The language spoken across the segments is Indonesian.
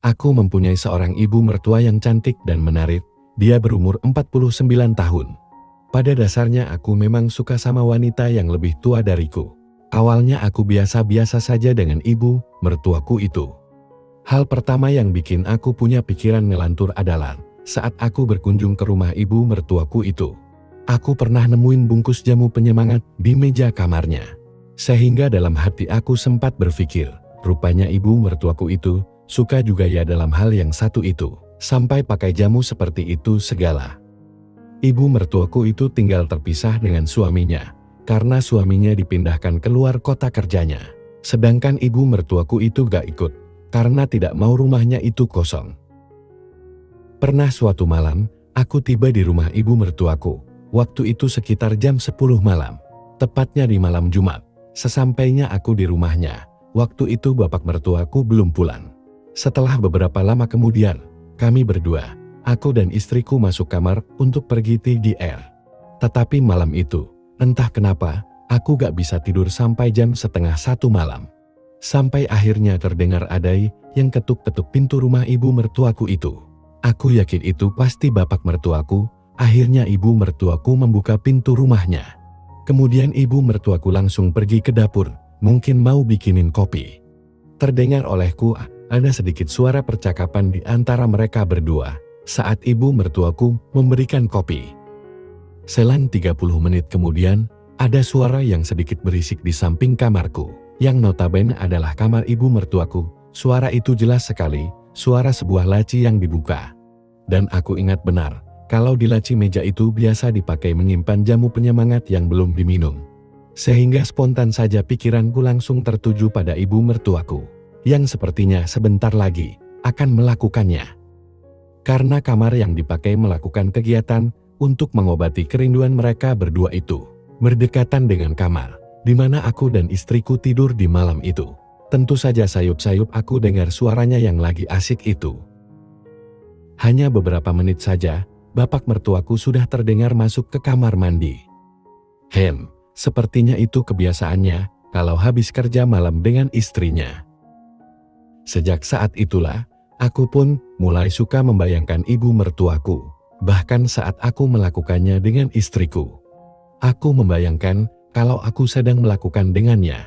Aku mempunyai seorang ibu mertua yang cantik dan menarik. Dia berumur 49 tahun. Pada dasarnya aku memang suka sama wanita yang lebih tua dariku. Awalnya aku biasa-biasa saja dengan ibu mertuaku itu. Hal pertama yang bikin aku punya pikiran ngelantur adalah saat aku berkunjung ke rumah ibu mertuaku itu. Aku pernah nemuin bungkus jamu penyemangat di meja kamarnya. Sehingga dalam hati aku sempat berpikir, rupanya ibu mertuaku itu suka juga ya dalam hal yang satu itu, sampai pakai jamu seperti itu segala. Ibu mertuaku itu tinggal terpisah dengan suaminya, karena suaminya dipindahkan keluar kota kerjanya. Sedangkan ibu mertuaku itu gak ikut, karena tidak mau rumahnya itu kosong. Pernah suatu malam, aku tiba di rumah ibu mertuaku. Waktu itu sekitar jam 10 malam, tepatnya di malam Jumat. Sesampainya aku di rumahnya, waktu itu bapak mertuaku belum pulang. Setelah beberapa lama kemudian, kami berdua, aku dan istriku masuk kamar untuk pergi TDR. Tetapi malam itu, entah kenapa, aku gak bisa tidur sampai jam setengah 1 malam. Sampai akhirnya terdengar adai yang ketuk-ketuk pintu rumah ibu mertuaku itu. Aku yakin itu pasti bapak mertuaku. Akhirnya ibu mertuaku membuka pintu rumahnya. Kemudian ibu mertuaku langsung pergi ke dapur, mungkin mau bikinin kopi. Terdengar olehku ada sedikit suara percakapan di antara mereka berdua saat ibu mertuaku memberikan kopi. Selang 30 menit kemudian, ada suara yang sedikit berisik di samping kamarku, yang notabene adalah kamar ibu mertuaku. Suara itu jelas sekali, suara sebuah laci yang dibuka. Dan aku ingat benar, kalau di laci meja itu biasa dipakai menyimpan jamu penyemangat yang belum diminum. Sehingga spontan saja pikiranku langsung tertuju pada ibu mertuaku, yang sepertinya sebentar lagi akan melakukannya. Karena kamar yang dipakai melakukan kegiatan untuk mengobati kerinduan mereka berdua itu berdekatan dengan kamar di mana aku dan istriku tidur di malam itu. Tentu saja sayup-sayup aku dengar suaranya yang lagi asik itu. Hanya beberapa menit saja, bapak mertuaku sudah terdengar masuk ke kamar mandi. Sepertinya itu kebiasaannya kalau habis kerja malam dengan istrinya. Sejak saat itulah, aku pun mulai suka membayangkan ibu mertuaku, bahkan saat aku melakukannya dengan istriku. Aku membayangkan kalau aku sedang melakukan dengannya.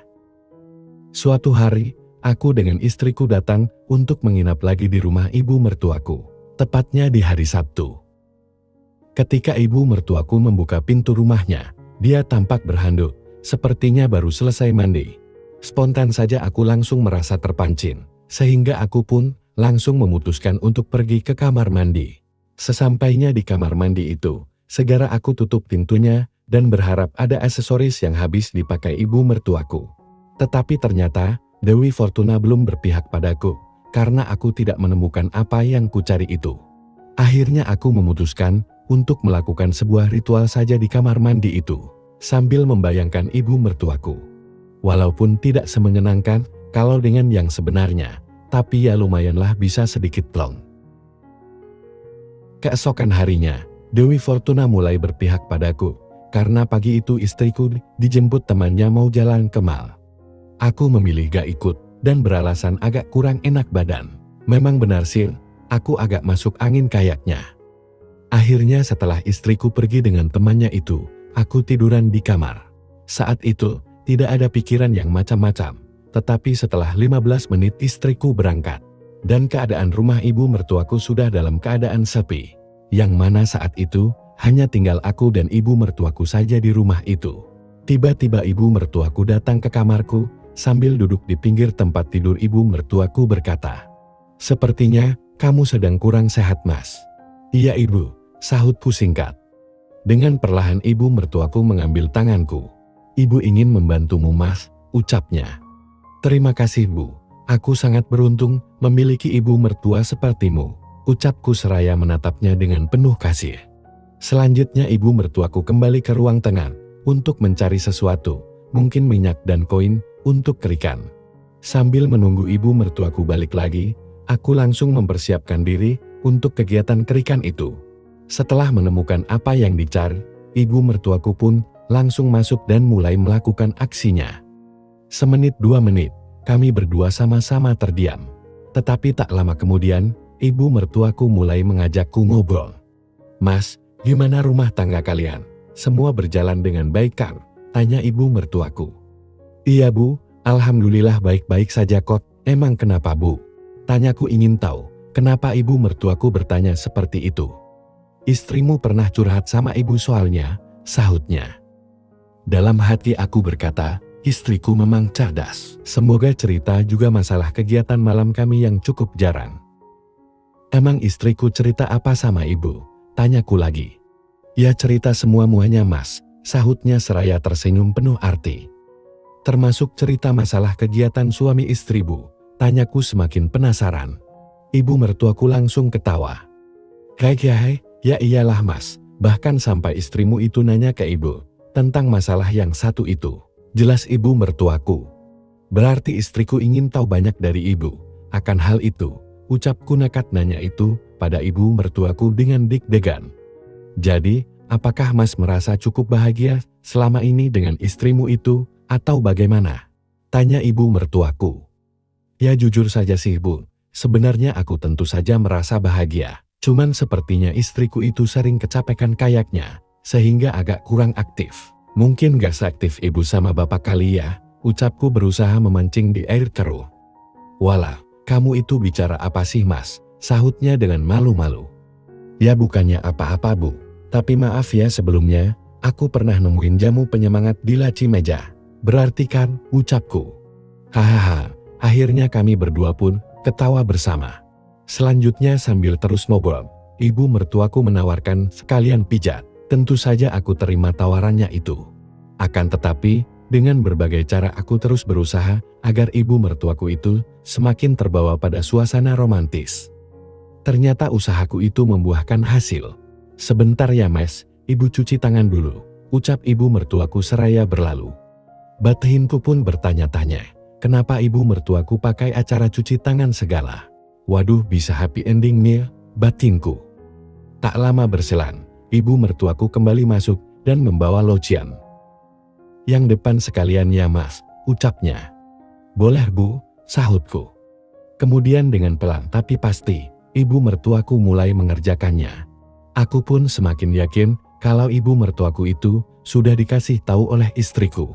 Suatu hari, aku dengan istriku datang untuk menginap lagi di rumah ibu mertuaku, tepatnya di hari Sabtu. Ketika ibu mertuaku membuka pintu rumahnya, dia tampak berhanduk, sepertinya baru selesai mandi. Spontan saja aku langsung merasa terpancing. Sehingga aku pun langsung memutuskan untuk pergi ke kamar mandi. Sesampainya di kamar mandi itu, segera aku tutup pintunya dan berharap ada aksesoris yang habis dipakai ibu mertuaku. Tetapi ternyata Dewi Fortuna belum berpihak padaku, karena aku tidak menemukan apa yang kucari itu. Akhirnya aku memutuskan untuk melakukan sebuah ritual saja di kamar mandi itu, sambil membayangkan ibu mertuaku. Walaupun tidak semenyenangkan kalau dengan yang sebenarnya, tapi ya lumayanlah bisa sedikit plong. Keesokan harinya, Dewi Fortuna mulai berpihak padaku, karena pagi itu istriku dijemput temannya mau jalan ke mall. Aku memilih gak ikut, dan beralasan agak kurang enak badan. Memang benar sih, aku agak masuk angin kayaknya. Akhirnya setelah istriku pergi dengan temannya itu, aku tiduran di kamar. Saat itu, tidak ada pikiran yang macam-macam. Tetapi setelah 15 menit istriku berangkat, dan keadaan rumah ibu mertuaku sudah dalam keadaan sepi, yang mana saat itu hanya tinggal aku dan ibu mertuaku saja di rumah itu. Tiba-tiba ibu mertuaku datang ke kamarku, sambil duduk di pinggir tempat tidur ibu mertuaku berkata, "Sepertinya kamu sedang kurang sehat, Mas." "Iya ibu," sahutku singkat. Dengan perlahan ibu mertuaku mengambil tanganku. "Ibu ingin membantumu, Mas," ucapnya. "Terima kasih Bu, aku sangat beruntung memiliki ibu mertua sepertimu," ucapku seraya menatapnya dengan penuh kasih. Selanjutnya ibu mertuaku kembali ke ruang tengah untuk mencari sesuatu, mungkin minyak dan koin untuk kerikan. Sambil menunggu ibu mertuaku balik lagi, aku langsung mempersiapkan diri untuk kegiatan kerikan itu. Setelah menemukan apa yang dicari, ibu mertuaku pun langsung masuk dan mulai melakukan aksinya. Semenit 2 menit, kami berdua sama-sama terdiam. Tetapi tak lama kemudian, ibu mertuaku mulai mengajakku ngobrol. "Mas, gimana rumah tangga kalian? Semua berjalan dengan baik kan?" tanya ibu mertuaku. "Iya bu, alhamdulillah baik-baik saja kok. Emang kenapa bu?" tanyaku ingin tahu, kenapa ibu mertuaku bertanya seperti itu. "Istrimu pernah curhat sama ibu soalnya," sahutnya. Dalam hati aku berkata, istriku memang cerdas. Semoga cerita juga masalah kegiatan malam kami yang cukup jarang. "Emang istriku cerita apa sama ibu?" tanyaku lagi. "Ya cerita semua-muanya mas," sahutnya seraya tersenyum penuh arti. "Termasuk cerita masalah kegiatan suami istri bu?" tanyaku semakin penasaran. Ibu mertuaku langsung ketawa. "Hai, ya iyalah mas, bahkan sampai istrimu itu nanya ke ibu tentang masalah yang satu itu," jelas ibu mertuaku. "Berarti istriku ingin tahu banyak dari ibu akan hal itu," ucapku nekat nanya itu pada ibu mertuaku dengan deg-degan. "Jadi, apakah mas merasa cukup bahagia selama ini dengan istrimu itu, atau bagaimana?" tanya ibu mertuaku. "Ya jujur saja sih bu, sebenarnya aku tentu saja merasa bahagia. Cuman sepertinya istriku itu sering kecapekan kayaknya, sehingga agak kurang aktif. Mungkin gak seaktif ibu sama bapak kali ya," ucapku berusaha memancing di air keruh. "Walah, kamu itu bicara apa sih mas?" sahutnya dengan malu-malu. "Ya bukannya apa-apa bu, tapi maaf ya sebelumnya, aku pernah nemuin jamu penyemangat di laci meja. Berarti kan," ucapku. Hahaha, akhirnya kami berdua pun ketawa bersama. Selanjutnya sambil terus ngobrol, ibu mertuaku menawarkan sekalian pijat. Tentu saja aku terima tawarannya itu. Akan tetapi, dengan berbagai cara aku terus berusaha agar ibu mertuaku itu semakin terbawa pada suasana romantis. Ternyata usahaku itu membuahkan hasil. "Sebentar ya mas, ibu cuci tangan dulu," ucap ibu mertuaku seraya berlalu. Batinku pun bertanya-tanya, kenapa ibu mertuaku pakai acara cuci tangan segala. Waduh, bisa happy ending nih, batinku. Tak lama berselang, ibu mertuaku kembali masuk dan membawa lotion. "Yang depan sekalian ya mas," ucapnya. "Boleh bu," sahutku. Kemudian dengan pelan tapi pasti, ibu mertuaku mulai mengerjakannya. Aku pun semakin yakin kalau ibu mertuaku itu sudah dikasih tahu oleh istriku.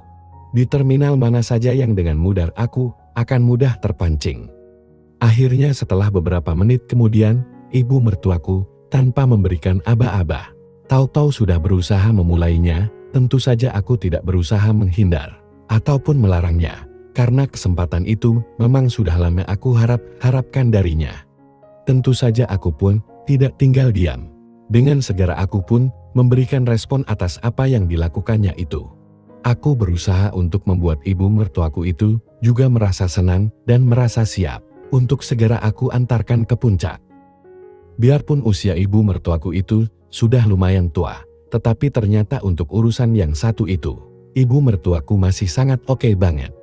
Di terminal mana saja yang dengan mudah aku akan mudah terpancing. Akhirnya setelah beberapa menit kemudian, ibu mertuaku tanpa memberikan aba-aba, tahu-tahu sudah berusaha memulainya. Tentu saja aku tidak berusaha menghindar ataupun melarangnya, karena kesempatan itu memang sudah lama aku harapkan darinya. Tentu saja aku pun tidak tinggal diam. Dengan segera aku pun memberikan respon atas apa yang dilakukannya itu. Aku berusaha untuk membuat ibu mertuaku itu juga merasa senang dan merasa siap untuk segera aku antarkan ke puncak. Biarpun usia ibu mertuaku itu sudah lumayan tua, tetapi ternyata untuk urusan yang satu itu, ibu mertuaku masih sangat oke banget.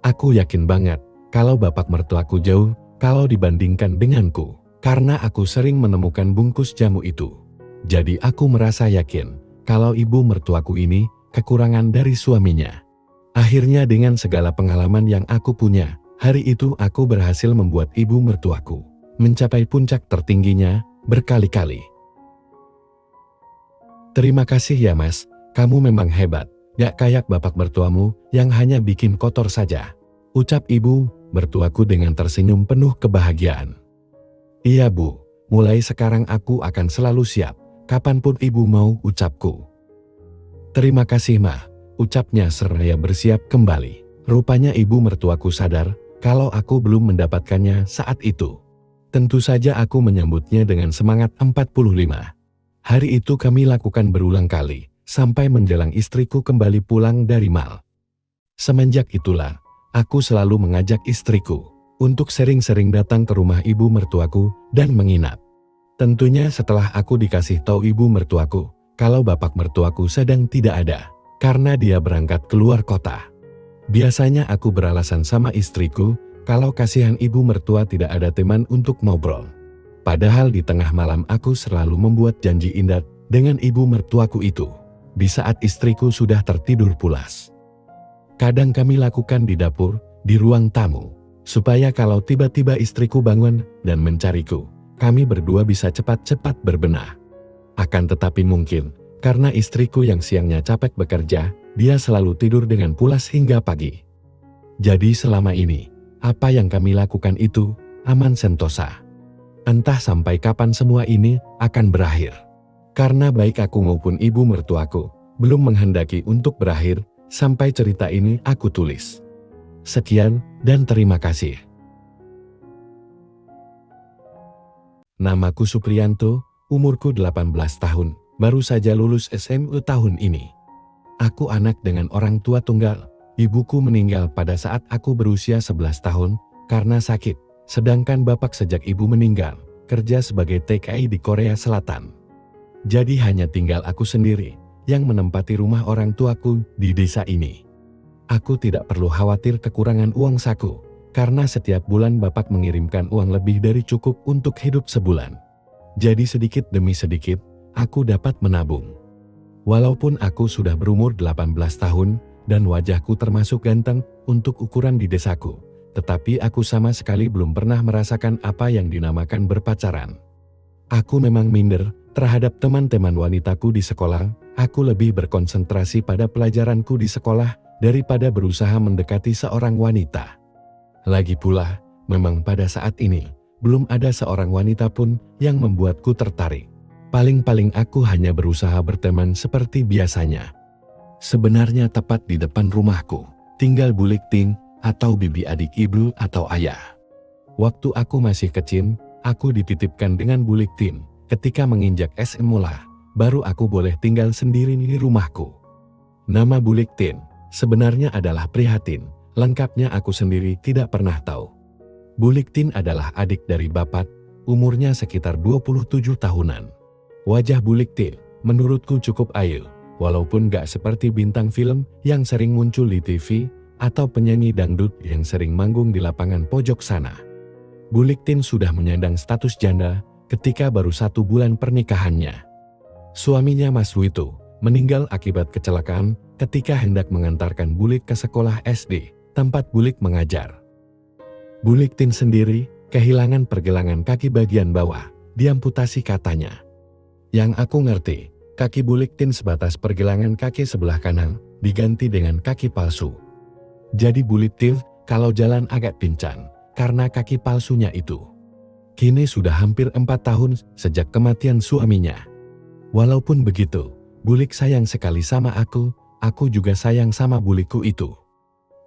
Aku yakin banget kalau bapak mertuaku jauh kalau dibandingkan denganku, karena aku sering menemukan bungkus jamu itu. Jadi aku merasa yakin kalau ibu mertuaku ini kekurangan dari suaminya. Akhirnya dengan segala pengalaman yang aku punya, hari itu aku berhasil membuat ibu mertuaku mencapai puncak tertingginya berkali-kali. "Terima kasih ya mas, kamu memang hebat, gak kayak bapak mertuamu yang hanya bikin kotor saja," ucap ibu mertuaku dengan tersenyum penuh kebahagiaan. "Iya bu, mulai sekarang aku akan selalu siap, kapanpun ibu mau," ucapku. "Terima kasih mah," ucapnya seraya bersiap kembali. Rupanya ibu mertuaku sadar kalau aku belum mendapatkannya saat itu. Tentu saja aku menyambutnya dengan semangat 45. Hari itu kami lakukan berulang kali, sampai menjelang istriku kembali pulang dari mal. Semenjak itulah, aku selalu mengajak istriku untuk sering-sering datang ke rumah ibu mertuaku dan menginap. Tentunya setelah aku dikasih tahu ibu mertuaku kalau bapak mertuaku sedang tidak ada, karena dia berangkat keluar kota. Biasanya aku beralasan sama istriku kalau kasihan ibu mertua tidak ada teman untuk ngobrol. Padahal di tengah malam aku selalu membuat janji indah dengan ibu mertuaku itu, di saat istriku sudah tertidur pulas. Kadang kami lakukan di dapur, di ruang tamu, Supaya kalau tiba-tiba istriku bangun dan mencariku, kami berdua bisa cepat-cepat berbenah. Akan tetapi mungkin, karena istriku yang siangnya capek bekerja, dia selalu tidur dengan pulas hingga pagi. Jadi selama ini, apa yang kami lakukan itu aman sentosa. Entah sampai kapan semua ini akan berakhir. Karena baik aku maupun ibu mertuaku belum menghendaki untuk berakhir, sampai cerita ini aku tulis. Sekian dan terima kasih. Namaku Supriyanto, umurku 18 tahun, baru saja lulus SMA tahun ini. Aku anak dengan orang tua tunggal. Ibuku meninggal pada saat aku berusia 11 tahun karena sakit, sedangkan bapak sejak ibu meninggal, kerja sebagai TKI di Korea Selatan. Jadi hanya tinggal aku sendiri yang menempati rumah orang tuaku di desa ini. Aku tidak perlu khawatir kekurangan uang saku, karena setiap bulan bapak mengirimkan uang lebih dari cukup untuk hidup sebulan. Jadi sedikit demi sedikit, aku dapat menabung. Walaupun aku sudah berumur 18 tahun, dan wajahku termasuk ganteng untuk ukuran di desaku, tetapi aku sama sekali belum pernah merasakan apa yang dinamakan berpacaran. Aku memang minder terhadap teman-teman wanitaku di sekolah, aku lebih berkonsentrasi pada pelajaranku di sekolah, daripada berusaha mendekati seorang wanita. Lagi pula, memang pada saat ini, belum ada seorang wanita pun yang membuatku tertarik. Paling-paling aku hanya berusaha berteman seperti biasanya. Sebenarnya tepat di depan rumahku, tinggal bulik ting atau bibi adik ibu atau ayah. Waktu aku masih kecil, aku dititipkan dengan bulik ting. Ketika menginjak SMA, baru aku boleh tinggal sendiri di rumahku. Nama bulik ting sebenarnya adalah Prihatin, lengkapnya aku sendiri tidak pernah tahu. Buliktin adalah adik dari bapak, umurnya sekitar 27 tahunan. Wajah Buliktin menurutku cukup ayu, walaupun gak seperti bintang film yang sering muncul di TV, atau penyanyi dangdut yang sering manggung di lapangan pojok sana. Buliktin sudah menyandang status janda ketika baru 1 bulan pernikahannya. Suaminya Mas Wito meninggal akibat kecelakaan ketika hendak mengantarkan Bulik ke sekolah SD, tempat Bulik mengajar. Buliktin sendiri kehilangan pergelangan kaki bagian bawah, diamputasi katanya. Yang aku ngerti, kaki Buliktin sebatas pergelangan kaki sebelah kanan, diganti dengan kaki palsu. Jadi Buliktin kalau jalan agak pincang, karena kaki palsunya itu. Kini sudah hampir 4 tahun sejak kematian suaminya. Walaupun begitu, Bulik sayang sekali sama aku juga sayang sama Bulikku itu.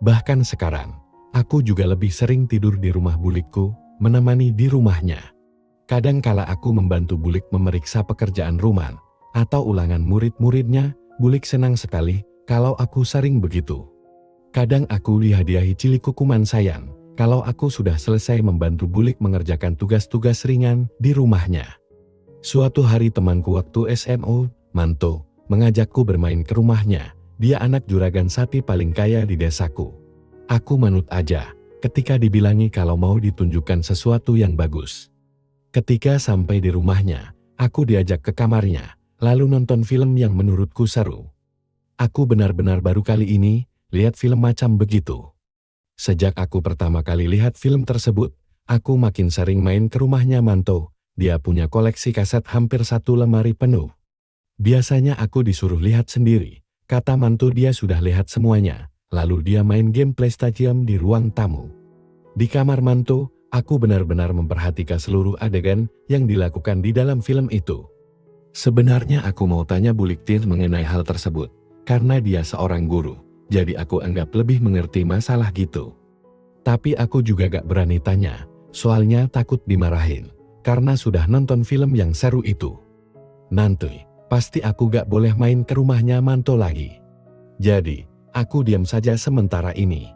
Bahkan sekarang, aku juga lebih sering tidur di rumah Bulikku, menemani di rumahnya. Kadang kala aku membantu Bulik memeriksa pekerjaan rumah, atau ulangan murid-muridnya, Bulik senang sekali kalau aku sering begitu. Kadang aku dihadiahi cilik kukuman sayang, kalau aku sudah selesai membantu Bulik mengerjakan tugas-tugas ringan di rumahnya. Suatu hari temanku waktu SMA, Manto, mengajakku bermain ke rumahnya. Dia anak juragan sapi paling kaya di desaku. Aku manut aja, ketika dibilangi kalau mau ditunjukkan sesuatu yang bagus. Ketika sampai di rumahnya, aku diajak ke kamarnya, lalu nonton film yang menurutku seru. Aku benar-benar baru kali ini lihat film macam begitu. Sejak aku pertama kali lihat film tersebut, aku makin sering main ke rumahnya Manto. Dia punya koleksi kaset hampir 1 lemari penuh. Biasanya aku disuruh lihat sendiri, kata Manto dia sudah lihat semuanya, lalu dia main game PlayStation di ruang tamu. Di kamar Manto, aku benar-benar memperhatikan seluruh adegan yang dilakukan di dalam film itu. Sebenarnya aku mau tanya Buliktin mengenai hal tersebut, karena dia seorang guru, jadi aku anggap lebih mengerti masalah gitu. Tapi aku juga gak berani tanya, soalnya takut dimarahin, karena sudah nonton film yang seru itu. Nanti pasti aku gak boleh main ke rumahnya Manto lagi. Jadi, aku diam saja sementara ini.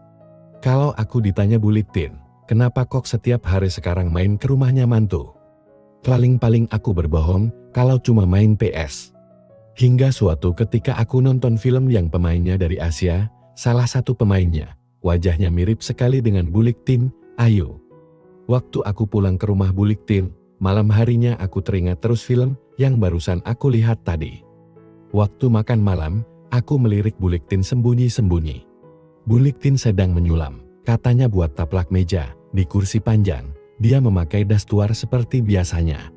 Kalau aku ditanya Buliktin, kenapa kok setiap hari sekarang main ke rumahnya Manto? Paling-paling aku berbohong kalau cuma main PS. Hingga suatu ketika aku nonton film yang pemainnya dari Asia, salah satu pemainnya, wajahnya mirip sekali dengan Buliktin, Ayu. Waktu aku pulang ke rumah Buliktin, malam harinya aku teringat terus film yang barusan aku lihat tadi. Waktu makan malam, aku melirik Buliktin sembunyi-sembunyi. Buliktin sedang menyulam, katanya buat taplak meja, Di kursi panjang, dia memakai dastuar seperti biasanya.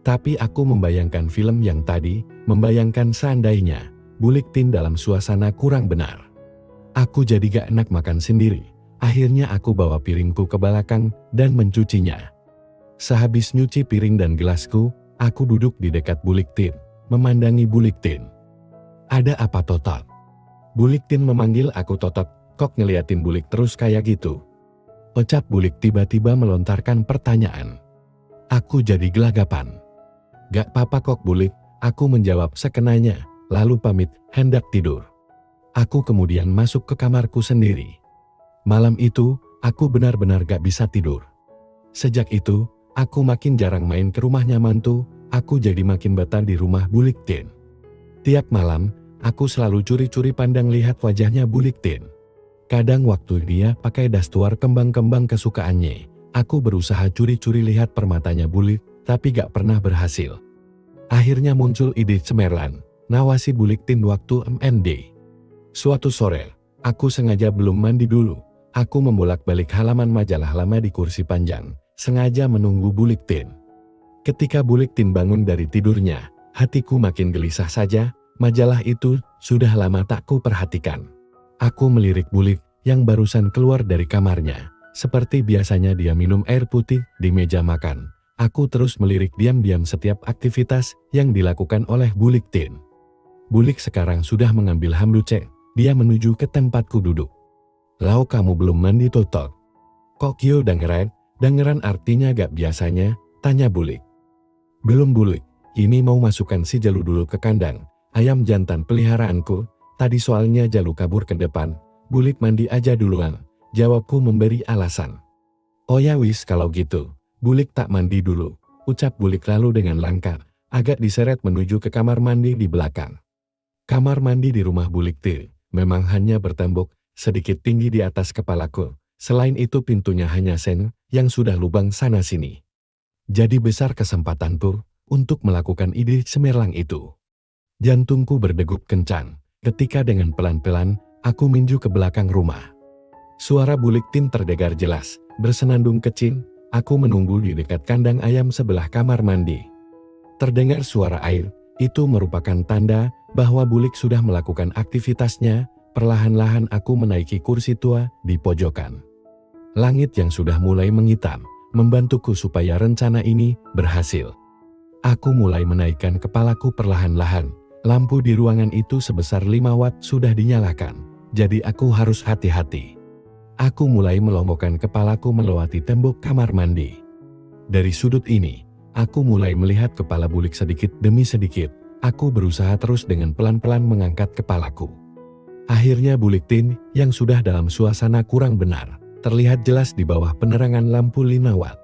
Tapi aku membayangkan film yang tadi, membayangkan seandainya Bulik Tin dalam suasana kurang benar. Aku jadi gak enak makan sendiri. Akhirnya aku bawa piringku ke belakang dan mencucinya. Sehabis nyuci piring dan gelasku, aku duduk di dekat Bulik Tin, memandangi Bulik Tin. Ada apa Totot? Bulik Tin memanggil aku Totot. Kok ngeliatin Bulik terus kayak gitu? Ucap Bulik tiba-tiba melontarkan pertanyaan. Aku jadi gelagapan. Gak apa-apa kok Bulik, aku menjawab sekenanya, lalu pamit, hendak tidur. Aku kemudian masuk ke kamarku sendiri. Malam itu, aku benar-benar gak bisa tidur. Sejak itu, aku makin jarang main ke rumahnya mantu, aku jadi makin betah di rumah Bulik Tin. Tiap malam, aku selalu curi-curi pandang lihat wajahnya Bulik Tin. Kadang waktu dia pakai dastuar kembang-kembang kesukaannya, aku berusaha curi-curi lihat permatanya Bulik, tapi gak pernah berhasil. Akhirnya muncul ide cemerlang, nawasi Bulik Tin waktu MND. Suatu sore, aku sengaja belum mandi dulu. Aku membolak-balik halaman majalah lama di kursi panjang, sengaja menunggu Bulik Tin. Ketika Bulik Tin bangun dari tidurnya, hatiku makin gelisah saja, majalah itu sudah lama tak ku perhatikan. Aku melirik Bulik yang barusan keluar dari kamarnya. Seperti biasanya dia minum air putih di meja makan. Aku terus melirik diam-diam setiap aktivitas yang dilakukan oleh Bulik Tin. Bulik sekarang sudah mengambil handuk, dia menuju ke tempatku duduk. Lau kamu belum mandi Totot? Kok kyo dengeran artinya gak biasanya, tanya Bulik. Belum Bulik, ini mau masukkan si Jalu dulu ke kandang, ayam jantan peliharaanku, tadi soalnya Jalu kabur ke depan, Bulik mandi aja duluan, jawabku memberi alasan. Oh ya wis kalau gitu. Bulik tak mandi dulu, ucap Bulik lalu dengan langkah, agak diseret menuju ke kamar mandi di belakang. Kamar mandi di rumah Bulik Tin memang hanya bertembok sedikit tinggi di atas kepalaku, selain itu pintunya hanya sen yang sudah lubang sana-sini. Jadi besar kesempatanku untuk melakukan ide cemerlang itu. Jantungku berdegup kencang, ketika dengan pelan-pelan aku minju ke belakang rumah. Suara Bulik Tin terdengar jelas, bersenandung kecil. Aku menunggu di dekat kandang ayam sebelah kamar mandi. Terdengar suara air, itu merupakan tanda bahwa Bulik sudah melakukan aktivitasnya. Perlahan-lahan aku menaiki kursi tua di pojokan. Langit yang sudah mulai menghitam, membantuku supaya rencana ini berhasil. Aku mulai menaikkan kepalaku perlahan-lahan. Lampu di ruangan itu sebesar 5 watt sudah dinyalakan, jadi aku harus hati-hati. Aku mulai melongokkan kepalaku melewati tembok kamar mandi. Dari sudut ini, aku mulai melihat kepala Bulik sedikit demi sedikit. Aku berusaha terus dengan pelan-pelan mengangkat kepalaku. Akhirnya Bulik Tin yang sudah dalam suasana kurang benar, terlihat jelas di bawah penerangan lampu 5 watt.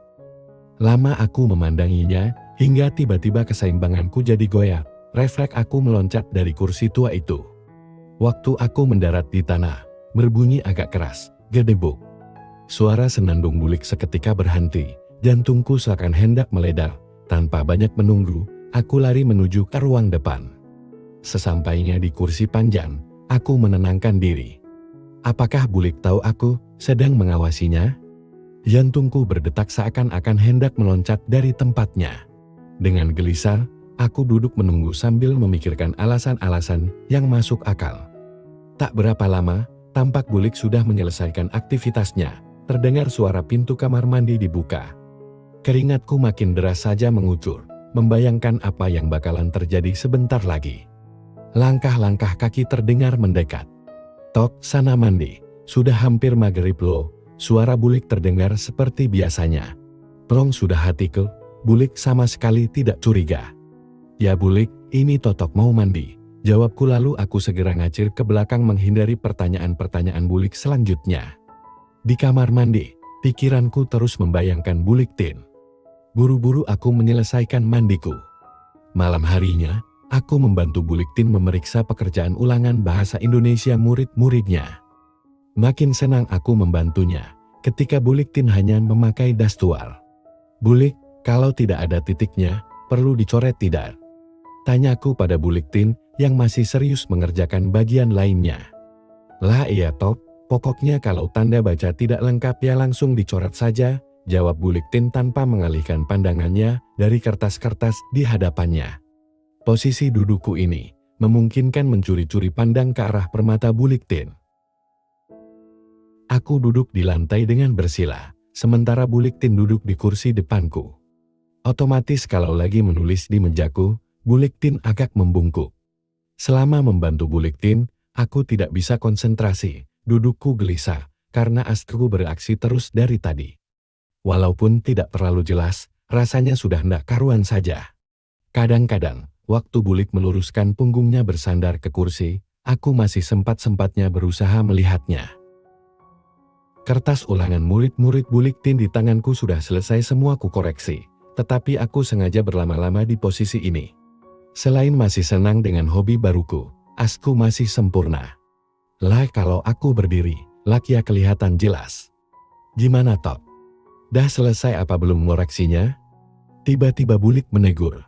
Lama aku memandanginya, hingga tiba-tiba keseimbanganku jadi goyah. Refleks aku meloncat dari kursi tua itu. Waktu aku mendarat di tanah, berbunyi agak keras. Gedebuk. Suara senandung Bulik seketika berhenti, jantungku seakan hendak meledak. Tanpa banyak menunggu, aku lari menuju ke ruang depan. Sesampainya di kursi panjang, aku menenangkan diri. Apakah Bulik tahu aku sedang mengawasinya? Jantungku berdetak seakan-akan hendak meloncat dari tempatnya. Dengan gelisah, aku duduk menunggu sambil memikirkan alasan-alasan yang masuk akal. Tak berapa lama, tampak Bulik sudah menyelesaikan aktivitasnya. Terdengar suara pintu kamar mandi dibuka. Keringatku makin deras saja mengucur, membayangkan apa yang bakalan terjadi sebentar lagi. Langkah-langkah kaki terdengar mendekat. Tok, sana mandi. Sudah hampir maghrib loh. Suara Bulik terdengar seperti biasanya. Plong sudah hatiku. Bulik sama sekali tidak curiga. Ya Bulik, ini Totok mau mandi. Jawabku lalu aku segera ngacir ke belakang menghindari pertanyaan-pertanyaan Bulik selanjutnya. Di kamar mandi, pikiranku terus membayangkan Bulik Tin. Buru-buru aku menyelesaikan mandiku. Malam harinya, aku membantu Bulik Tin memeriksa pekerjaan ulangan bahasa Indonesia murid-muridnya. Makin senang aku membantunya, ketika Bulik Tin hanya memakai dastuar. Bulik, kalau tidak ada titiknya, perlu dicoret tidak? Tanyaku pada Bulik Tin yang masih serius mengerjakan bagian lainnya. Lah iya Top, Pokoknya kalau tanda baca tidak lengkap ya langsung dicoret saja, jawab Buliktin tanpa mengalihkan pandangannya dari kertas-kertas di hadapannya. Posisi dudukku ini memungkinkan mencuri-curi pandang ke arah permata Buliktin. Aku duduk di lantai dengan bersila, sementara Buliktin duduk di kursi depanku. Otomatis kalau lagi menulis di mejaku, Buliktin agak membungkuk. Selama membantu Buliktin, aku tidak bisa konsentrasi, dudukku gelisah, karena astru beraksi terus dari tadi. Walaupun tidak terlalu jelas, rasanya sudah ndak karuan saja. Kadang-kadang, waktu Bulik meluruskan punggungnya bersandar ke kursi, aku masih sempat-sempatnya berusaha melihatnya. Kertas ulangan murid-murid Buliktin di tanganku sudah selesai semua ku koreksi. Tetapi aku sengaja berlama-lama di posisi ini. Selain masih senang dengan hobi baruku, asku masih sempurna. Lah kalau aku berdiri, Lakya kelihatan jelas. Gimana Tok? Dah selesai apa belum ngoreksinya? Tiba-tiba Bulik menegur.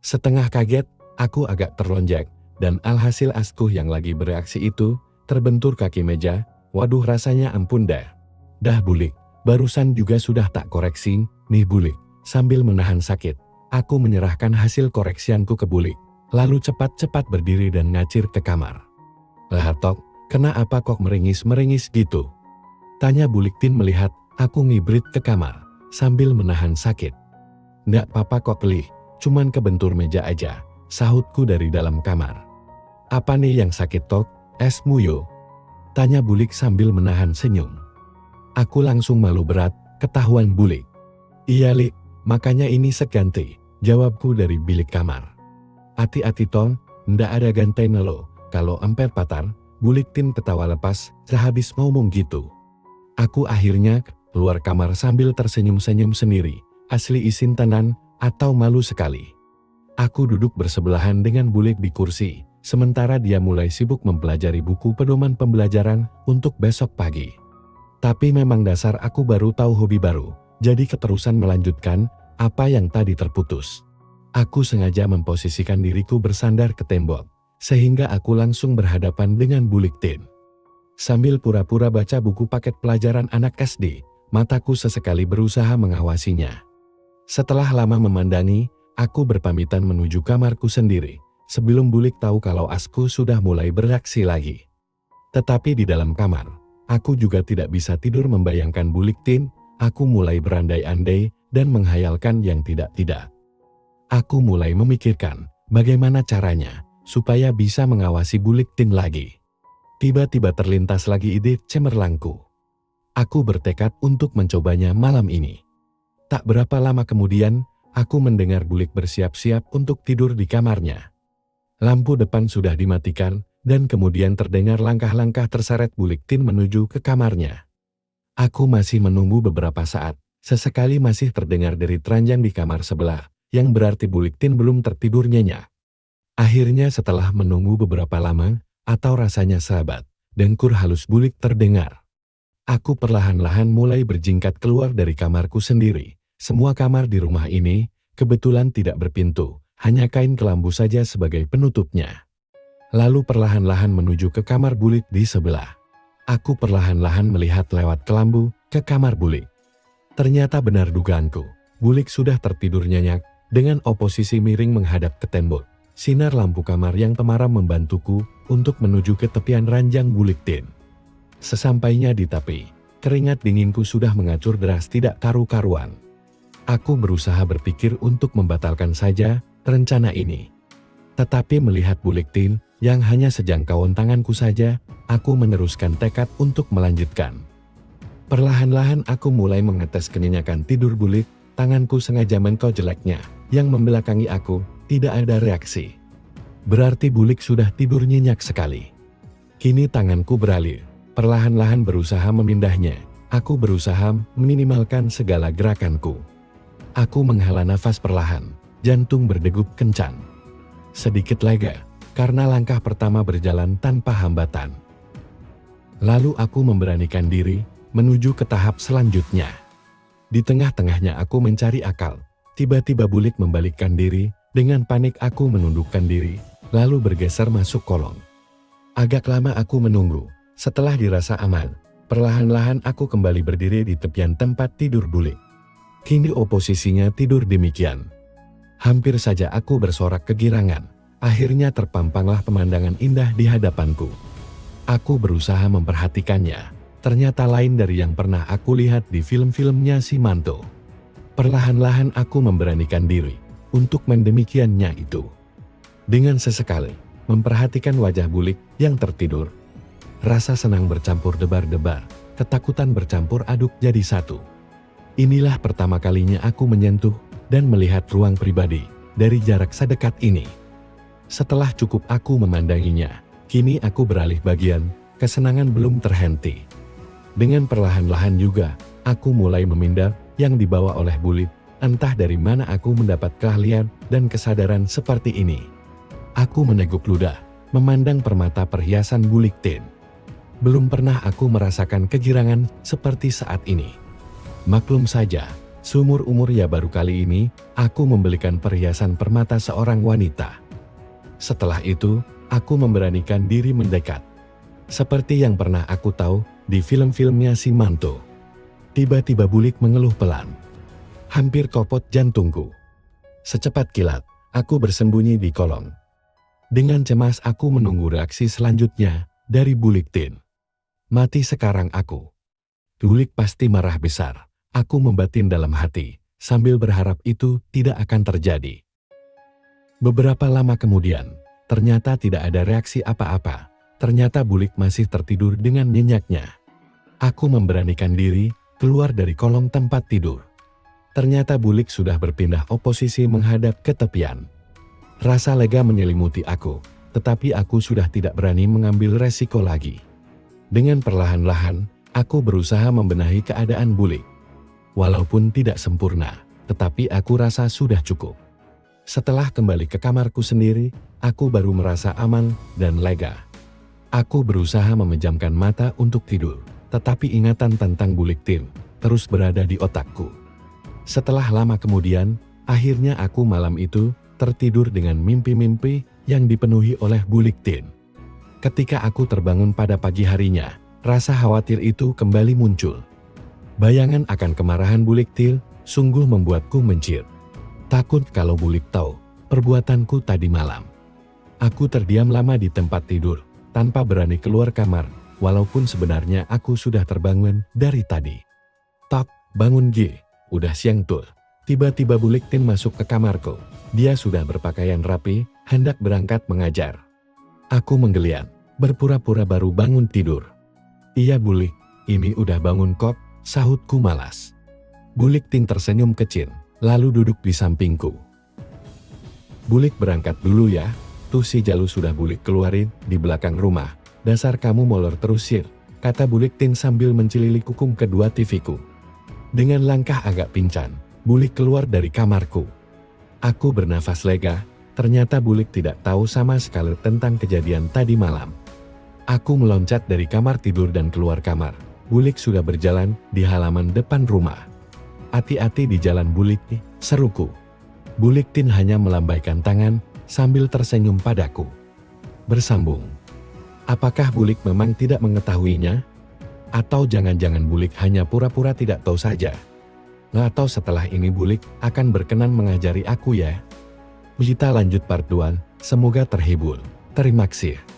Setengah kaget, aku agak terlonjak, dan alhasil asku yang lagi bereaksi itu, terbentur kaki meja. Waduh rasanya ampun dah. Dah Bulik, barusan juga sudah tak koreksi, nih Bulik. Sambil menahan sakit, aku menyerahkan hasil koreksianku ke Bulik, lalu cepat-cepat berdiri dan ngacir ke kamar. Lah Tok, kenapa kok meringis-meringis gitu? Tanya Buliktin melihat aku ngibrit ke kamar, sambil menahan sakit. Ndak apa-apa kok Lih, cuman kebentur meja aja, sahutku dari dalam kamar. Apa nih yang sakit Tok, esmu yo? Tanya Bulik sambil menahan senyum. Aku langsung malu berat, ketahuan Bulik. Iya Lik. Makanya ini seganti, jawabku dari bilik kamar. Hati-hati Tong, ndak ada gantainya lo, kalau emper patar, Buliktin ketawa lepas, sehabis ngomong gitu. Aku akhirnya keluar kamar sambil tersenyum-senyum sendiri, asli isin tenan, atau malu sekali. Aku duduk bersebelahan dengan Bulik di kursi, sementara dia mulai sibuk mempelajari buku pedoman pembelajaran untuk besok pagi. Tapi memang dasar aku baru tahu hobi baru. Jadi keterusan melanjutkan apa yang tadi terputus. Aku sengaja memposisikan diriku bersandar ke tembok, sehingga aku langsung berhadapan dengan Buliktin. Sambil pura-pura baca buku paket pelajaran anak SD, mataku sesekali berusaha mengawasinya. Setelah lama memandangi, aku berpamitan menuju kamarku sendiri, sebelum Bulik tahu kalau asku sudah mulai bereaksi lagi. Tetapi di dalam kamar, aku juga tidak bisa tidur membayangkan Buliktin. Aku mulai berandai-andai dan menghayalkan yang tidak-tidak. Aku mulai memikirkan bagaimana caranya supaya bisa mengawasi Buliktin lagi. Tiba-tiba terlintas lagi ide cemerlangku. Aku bertekad untuk mencobanya malam ini. Tak berapa lama kemudian, aku mendengar Bulik bersiap-siap untuk tidur di kamarnya. Lampu depan sudah dimatikan dan kemudian terdengar langkah-langkah terseret Buliktin menuju ke kamarnya. Aku masih menunggu beberapa saat, sesekali masih terdengar derit ranjang di kamar sebelah, yang berarti Buliktin belum tertidur nyenyak. Akhirnya setelah menunggu beberapa lama, atau rasanya sahabat, dengkur halus Bulik terdengar. Aku perlahan-lahan mulai berjingkat keluar dari kamarku sendiri. Semua kamar di rumah ini, kebetulan tidak berpintu, hanya kain kelambu saja sebagai penutupnya. Lalu perlahan-lahan menuju ke kamar Bulik di sebelah. Aku perlahan-lahan melihat lewat kelambu ke kamar Bulik. Ternyata benar dugaanku, Bulik sudah tertidur nyenyak dengan oposisi miring menghadap ke tembok. Sinar lampu kamar yang temaram membantuku untuk menuju ke tepian ranjang Buliktin. Sesampainya di tepi, keringat dinginku sudah mengacur deras tidak karu-karuan. Aku berusaha berpikir untuk membatalkan saja rencana ini. Tetapi melihat Buliktin yang hanya sejangkauan tanganku saja, aku meneruskan tekad untuk melanjutkan. Perlahan-lahan aku mulai mengetes kenyenyakan tidur Bulik, tanganku sengaja mengkau jeleknya, yang membelakangi aku, tidak ada reaksi. Berarti Bulik sudah tidur nyenyak sekali. Kini tanganku beralih, perlahan-lahan berusaha memindahnya, aku berusaha meminimalkan segala gerakanku. Aku menghela nafas perlahan, jantung berdegup kencang. Sedikit lega, karena langkah pertama berjalan tanpa hambatan. Lalu aku memberanikan diri, menuju ke tahap selanjutnya. Di tengah-tengahnya aku mencari akal, tiba-tiba Bulik membalikkan diri, dengan panik aku menundukkan diri, lalu bergeser masuk kolong. Agak lama aku menunggu, Setelah dirasa aman, perlahan-lahan aku kembali berdiri di tepian tempat tidur Bulik. Kini oposisinya tidur demikian. Hampir saja aku bersorak kegirangan. Akhirnya terpampanglah pemandangan indah di hadapanku. Aku berusaha memperhatikannya. Ternyata lain dari yang pernah aku lihat di film-filmnya si Manto. Perlahan-lahan aku memberanikan diri untuk mendemikiannya itu. Dengan sesekali memperhatikan wajah Bulik yang tertidur, rasa senang bercampur debar-debar, ketakutan bercampur aduk jadi satu. Inilah pertama kalinya aku menyentuh dan melihat ruang pribadi dari jarak sedekat ini. Setelah cukup aku memandanginya, kini aku beralih bagian, kesenangan belum terhenti. Dengan perlahan-lahan juga, aku mulai memindar yang dibawa oleh Bulik. Entah dari mana aku mendapat keahlian dan kesadaran seperti ini. Aku meneguk ludah, memandang permata perhiasan Bulik Tin. Belum pernah aku merasakan kegirangan seperti saat ini. Maklum saja, seumur-umur ya baru kali ini, aku membelikan perhiasan permata seorang wanita. Setelah itu, aku memberanikan diri mendekat. Seperti yang pernah aku tahu di film-filmnya si Manto. Tiba-tiba Bulik mengeluh pelan. Hampir kopot jantungku. Secepat kilat, aku bersembunyi di kolong. Dengan cemas aku menunggu reaksi selanjutnya dari Bulik Tin. Mati sekarang aku. Bulik pasti marah besar. Aku membatin dalam hati, sambil berharap itu tidak akan terjadi. Beberapa lama kemudian, ternyata tidak ada reaksi apa-apa. Ternyata Bulik masih tertidur dengan nyenyaknya. Aku memberanikan diri keluar dari kolong tempat tidur. Ternyata Bulik sudah berpindah oposisi menghadap ke tepian. Rasa lega menyelimuti aku, tetapi aku sudah tidak berani mengambil resiko lagi. Dengan perlahan-lahan, aku berusaha membenahi keadaan Bulik. Walaupun tidak sempurna, tetapi aku rasa sudah cukup. Setelah kembali ke kamarku sendiri, aku baru merasa aman dan lega. Aku berusaha memejamkan mata untuk tidur, tetapi ingatan tentang Bulik Tin terus berada di otakku. Setelah lama kemudian, akhirnya aku malam itu tertidur dengan mimpi-mimpi yang dipenuhi oleh Bulik Tin. Ketika aku terbangun pada pagi harinya, rasa khawatir itu kembali muncul. Bayangan akan kemarahan Bulik Tin sungguh membuatku mencir. Takut kalau Bulik tahu perbuatanku tadi malam. Aku terdiam lama di tempat tidur, tanpa berani keluar kamar, walaupun sebenarnya aku sudah terbangun dari tadi. Tok, bangun G, udah siang tuh. Tiba-tiba Bulik Tin masuk ke kamarku. Dia sudah berpakaian rapi, hendak berangkat mengajar. Aku menggeliat, berpura-pura baru bangun tidur. Iya Bulik, ini udah bangun kok, sahutku malas. Bulik Tin tersenyum kecil, lalu duduk di sampingku. Bulik berangkat dulu ya, tuh si Jalu sudah Bulik keluarin di belakang rumah. Dasar kamu molor terus Sir, kata Bulik Tin sambil mencililik kukum kedua TV-ku. Dengan langkah agak pincang, Bulik keluar dari kamarku. Aku bernafas lega, ternyata Bulik tidak tahu sama sekali tentang kejadian tadi malam. Aku meloncat dari kamar tidur dan keluar kamar. Bulik sudah berjalan di halaman depan rumah. Hati-hati di jalan Bulik, seruku. Bulik Tin hanya melambaikan tangan sambil tersenyum padaku. Bersambung. Apakah Bulik memang tidak mengetahuinya? Atau jangan-jangan Bulik hanya pura-pura tidak tahu saja? Atau setelah ini Bulik akan berkenan mengajari aku ya? Kita lanjut part 2, semoga terhibur. Terima kasih.